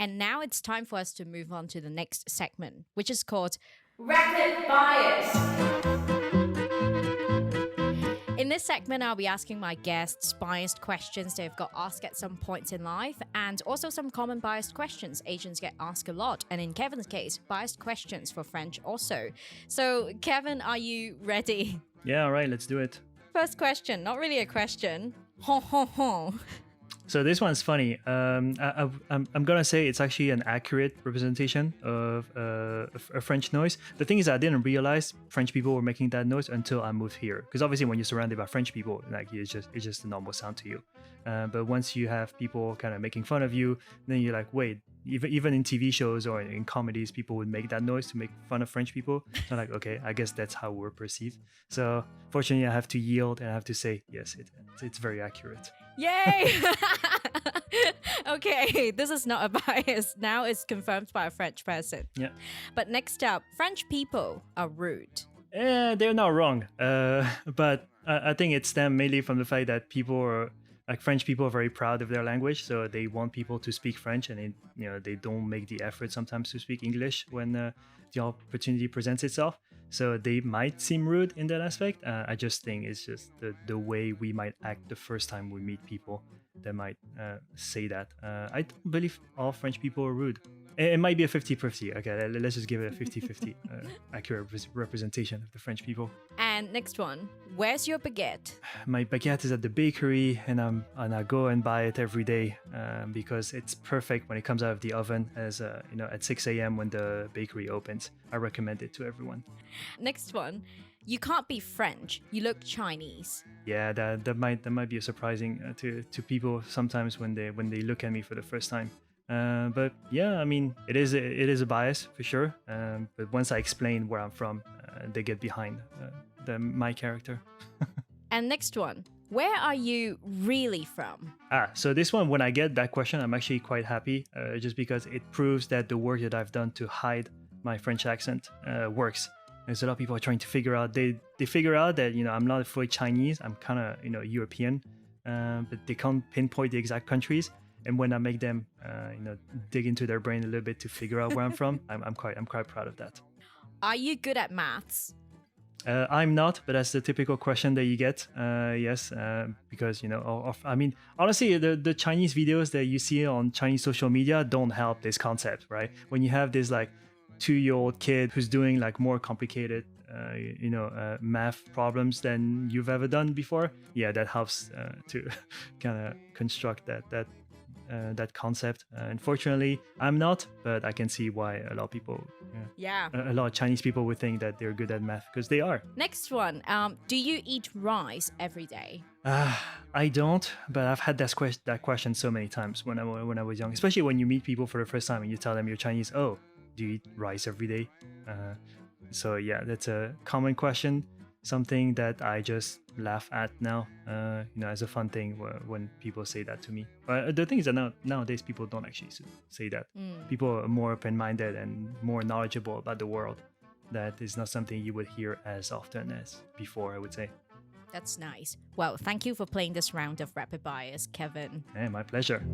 And now it's time for us to move on to the next segment, which is called Rapid Bias. In this segment, I'll be asking my guests biased questions they've got asked at some points in life, and also some common biased questions Asians get asked a lot. And in Kevin's case, biased questions for French also. So, Kevin, are you ready? Yeah, all right, let's do it. First question, not really a question. Ho, ho, ho. So this one's funny. I'm gonna say it's actually an accurate representation of a French noise. The thing is, I didn't realize French people were making that noise until I moved here. Because obviously, when you're surrounded by French people, like it's just a normal sound to you. But once you have people kind of making fun of you, then you're like, wait. Even in TV shows or in comedies, people would make that noise to make fun of French people. So like, okay, I guess that's how we're perceived. So fortunately, I have to yield and I have to say, yes, it's very accurate. Yay! Okay, this is not a bias. Now it's confirmed by a French person. Yeah. But next up, French people are rude. They're not wrong. But I think it's them mainly from the fact that French people are very proud of their language, so they want people to speak French, and they don't make the effort sometimes to speak English when the opportunity presents itself. So they might seem rude in that aspect. I just think it's just the way we might act the first time we meet people that might say that. I don't believe all French people are rude. It might be a 50-50. Okay, let's just give it a 50-50 accurate representation of the French people. And next one, where's your baguette? My baguette is at the bakery, and I go and buy it every day because it's perfect when it comes out of the oven. At 6 a.m. when the bakery opens. I recommend it to everyone. Next one, you can't be French. You look Chinese. Yeah, that might be surprising to people sometimes when they look at me for the first time. But yeah, I mean, it is a bias for sure. But once I explain where I'm from, they get behind my character. And next one, where are you really from? So this one, when I get that question, I'm actually quite happy, just because it proves that the work that I've done to hide my French accent works. There's a lot of people are trying to figure out. They figure out that I'm not fully Chinese. I'm kind of European, but they can't pinpoint the exact countries. And when I make them, dig into their brain a little bit to figure out where I'm from, I'm quite proud of that. Are you good at maths? I'm not, but that's the typical question that you get. Yes, because honestly, the Chinese videos that you see on Chinese social media don't help this concept, right? When you have this 2-year-old kid who's doing more complicated math problems than you've ever done before, yeah, that helps to kind of construct that concept. Unfortunately, I'm not, but I can see why a lot of people, a lot of Chinese people would think that they're good at math, because they are. Next one, do you eat rice every day? I don't, but I've had that question so many times when I was young, especially when you meet people for the first time and you tell them you're Chinese. Oh, do you eat rice every day? So yeah, that's a common question. Something that I just laugh at now, as a fun thing when people say that to me. But the thing is that nowadays people don't actually say that. People are more open-minded and more knowledgeable about the world. That is not something you would hear as often as before, I would say. That's nice. Well, thank you for playing this round of Rapid Bias, Kevin. Hey, my pleasure.